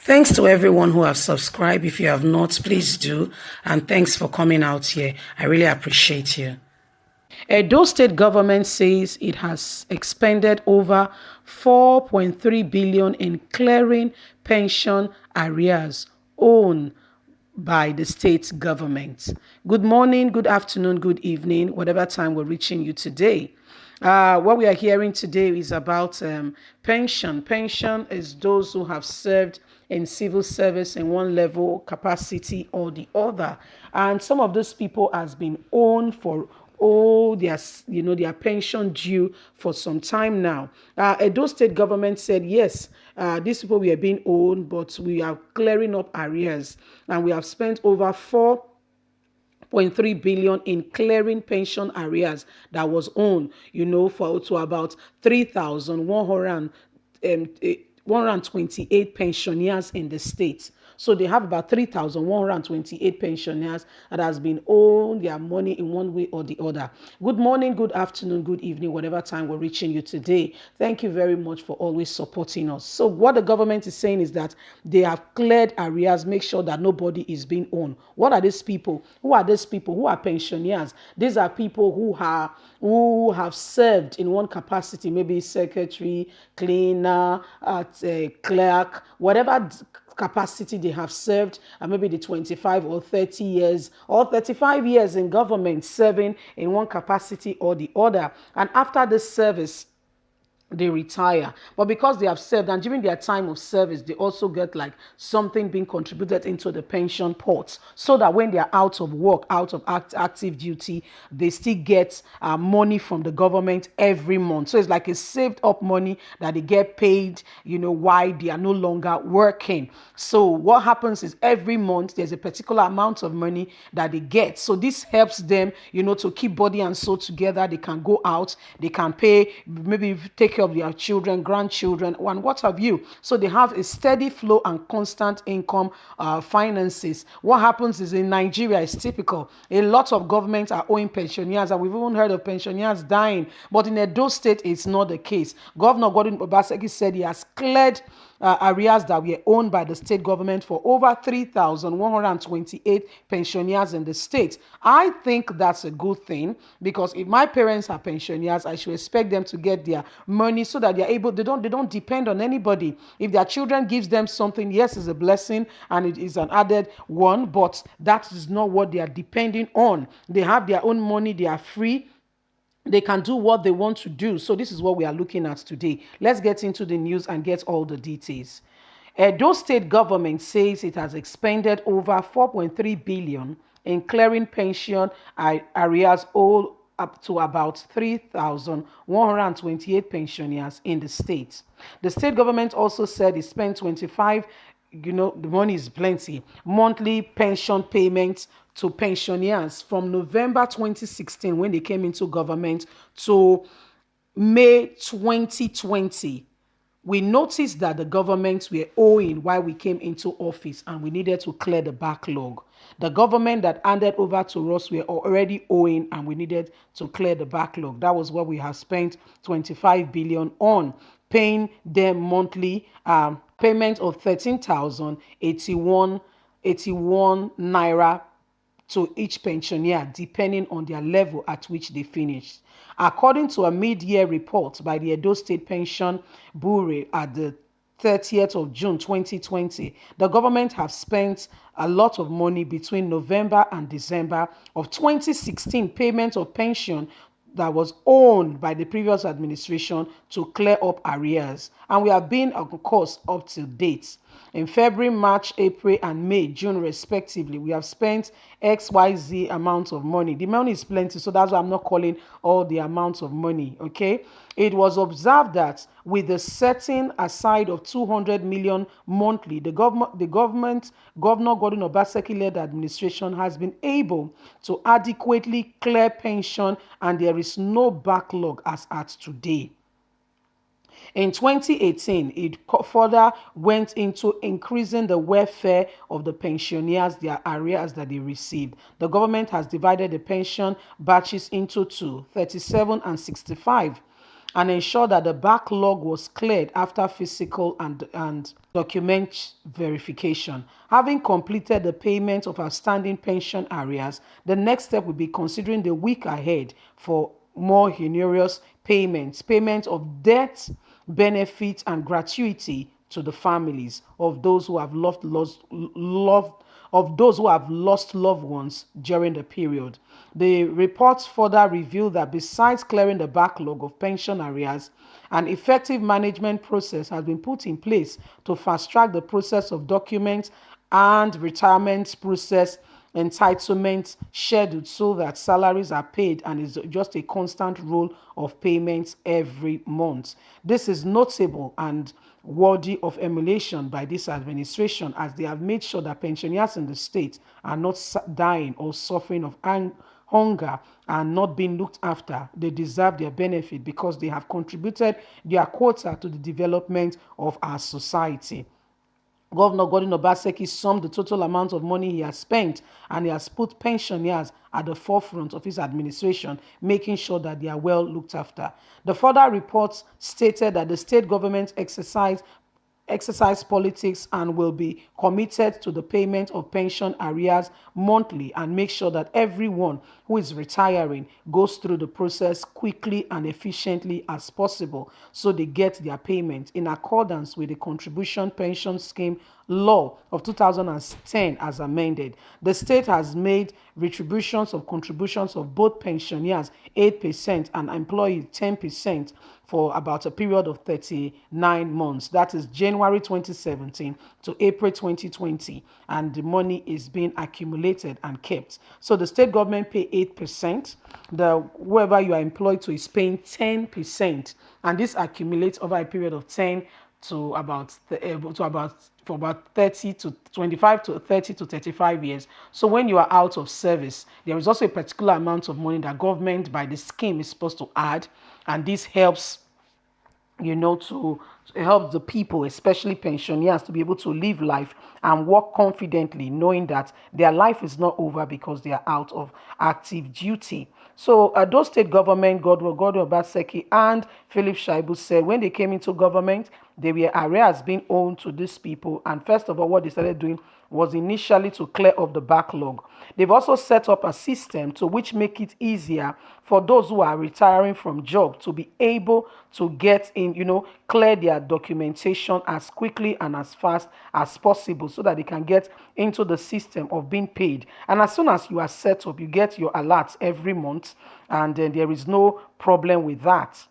Thanks to everyone who have subscribed. If you have not, please do. And thanks for coming out here. I really appreciate you. Edo State government says it has expended over 4.3 billion in clearing pension arrears owned by the state government. Good morning, good afternoon, good evening, whatever time we're reaching you today. What we are hearing today is about pension. Pension is those who have served in civil service in one level capacity or the other, and some of those people has been owned for their pension due for some time now. Edo State government said yes, these people were being owned, but we are clearing up arrears, and we have spent over 4.3 billion in clearing pension arrears that was owed, for to about 3,128 pensioners in the state. So they have about 3,128 pensioners that has been owed their money in one way or the other. Good morning, good afternoon, good evening, whatever time we're reaching you today. Thank you very much for always supporting us. So what the government is saying is that they have cleared arrears, make sure that nobody is being owned. What are these people? Who are these people? Who are pensioners? These are people who have served in one capacity, maybe secretary, cleaner, clerk, whatever capacity they have served, and maybe the 25 or 30 years or 35 years in government serving in one capacity or the other. And after this service, they retire, but because they have served and during their time of service they also get like something being contributed into the pension pot, so that when they are out of work, out of active duty, they still get money from the government every month. So it's like a saved up money that they get paid while they are no longer working. So what happens is every month there's a particular amount of money that they get. So this helps them to keep body and soul together. They can go out, they can pay, maybe take care of their children, grandchildren, and what have you. So they have a steady flow and constant income finances. What happens is in Nigeria is typical. A lot of governments are owing pensioners, and we've even heard of pensioners dying. But in Edo State, it's not the case. Governor Godwin Obaseki said he has cleared arrears that were owned by the state government for over 3,128 pensioners in the state. I think that's a good thing, because if my parents are pensioners, I should expect them to get their money so that they don't depend on anybody. If their children gives them something, yes, it's a blessing and it is an added one, but that is not what they are depending on. They have their own money, they are free, they can do what they want to do. So this is what we are looking at today. Let's get into the news and get all the details. Edo State government says it has expended over 4.3 billion in clearing pension arrears all up to about 3,128 pensioners in the state. The state government also said it spent 25, the money is plenty, monthly pension payments to pensioners from November 2016, when they came into government, to May 2020. We noticed that the governments were owing while we came into office, and we needed to clear the backlog. The government that handed over to us were already owing, and we needed to clear the backlog. That was what we have spent 25 billion on, paying them monthly payment of 13,081 naira to each pensioner, depending on their level at which they finished. According to a mid-year report by the Edo State Pension Bureau at the 30th of June 2020, the government have spent a lot of money between November and December of 2016, payment of pension that was owned by the previous administration to clear up arrears. And we have been, of course, up to date. In February, March, April, and May, June, respectively, we have spent XYZ amount of money. The money is plenty, so that's why I'm not calling all the amounts of money, okay? It was observed that with the setting aside of 200 million monthly, the Governor Godwin Obaseki-led administration has been able to adequately clear pension, and there is no backlog as at today. In 2018, it further went into increasing the welfare of the pensioners, their arrears that they received. The government has divided the pension batches into two, 37 and 65. and ensure that the backlog was cleared after physical and document verification. Having completed the payment of outstanding pension arrears, the next step will be considering the week ahead for more onerous payment of debt, benefits, and gratuity to the families of those who have lost loved ones during the period. The reports further reveal that besides clearing the backlog of pension arrears, an effective management process has been put in place to fast-track the process of documents and retirement process entitlement scheduled so that salaries are paid and is just a constant roll of payments every month. This is notable and worthy of emulation by this administration, as they have made sure that pensioners in the state are not dying or suffering of hunger and not being looked after. They deserve their benefit because they have contributed their quota to the development of our society. Governor Godwin Obaseki summed the total amount of money he has spent, and he has put pensioners at the forefront of his administration, making sure that they are well looked after. The further reports stated that the state government exercise politics and will be committed to the payment of pension arrears monthly and make sure that everyone who is retiring goes through the process quickly and efficiently as possible so they get their payment in accordance with the contribution pension scheme law of 2010 as amended. The state has made retributions of contributions of both pensioners 8% and employees 10% for about a period of 39 months. That is January 2017 to April 2020. And the money is being accumulated and kept. So the state government pay 8%. Whoever you are employed to is paying 10%. And this accumulates over a period of 10 to about 30 to 25 to 30 to 35 years. So when you are out of service, there is also a particular amount of money that government by the scheme is supposed to add, and this helps to help the people, especially pensioners, to be able to live life and work confidently, knowing that their life is not over because they are out of active duty. So those state government, Godwin Obaseki and Philip Shaibu, said when they came into government, they were arrears being owed to these people. And first of all, what they started doing was initially to clear off the backlog. They've also set up a system to which make it easier for those who are retiring from job to be able to get in, clear their documentation as quickly and as fast as possible so that they can get into the system of being paid. And as soon as you are set up, you get your alerts every month, and then there is no problem with that.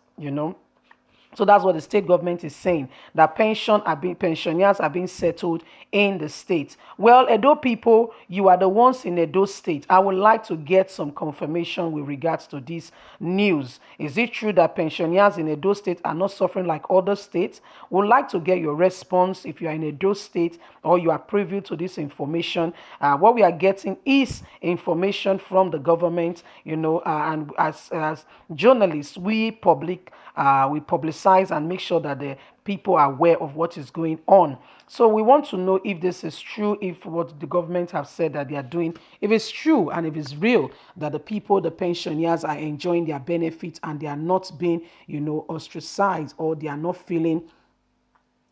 So that's what the state government is saying, that pensioners are being settled in the state. Well, Edo people, you are the ones in Edo State. I would like to get some confirmation with regards to this news. Is it true that pensioners in Edo State are not suffering like other states? Would like to get your response if you are in Edo State or you are privy to this information. What we are getting is information from the government, and as journalists, we publicize and make sure that the people are aware of what is going on. So we want to know if this is true, if what the government have said that they are doing, if it's true and if it's real that the people, the pensioners are enjoying their benefits and they are not being, ostracized, or they are not feeling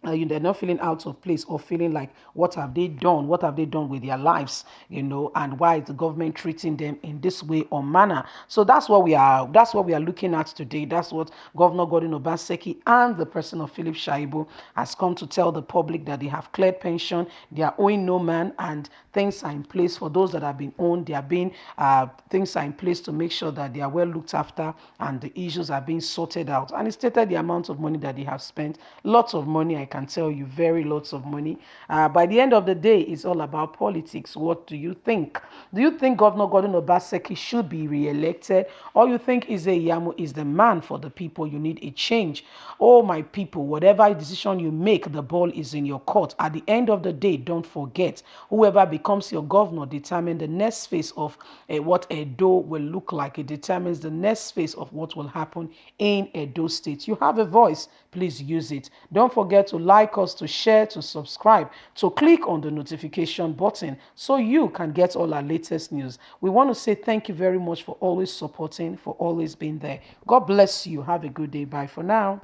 they're not feeling out of place or feeling like what have they done with their lives, and why is the government treating them in this way or manner. So that's what we are looking at today. That's what Governor Godwin Obaseki and the person of Philip Shaibu has come to tell the public, that they have cleared pension, they are owing no man, and things are in place for those that have been owned. Things are in place to make sure that they are well looked after and the issues are being sorted out. And he stated the amount of money that they have spent. Lots of money, I can tell you, very lots of money. By the end of the day, it's all about politics. What do you think? Do you think Governor Godwin Obaseki should be re-elected, or you think Eze Iyamu is the man for the people? You need a change. Oh, my people, whatever decision you make, the ball is in your court. At the end of the day, don't forget, whoever becomes your governor determines the next phase of what Edo will look like. It determines the next phase of what will happen in Edo State. You have a voice. Please use it. Don't forget to like us, to share, to subscribe, to click on the notification button so you can get all our latest news. We want to say thank you very much for always supporting, for always being there. God bless you. Have a good day. Bye for now.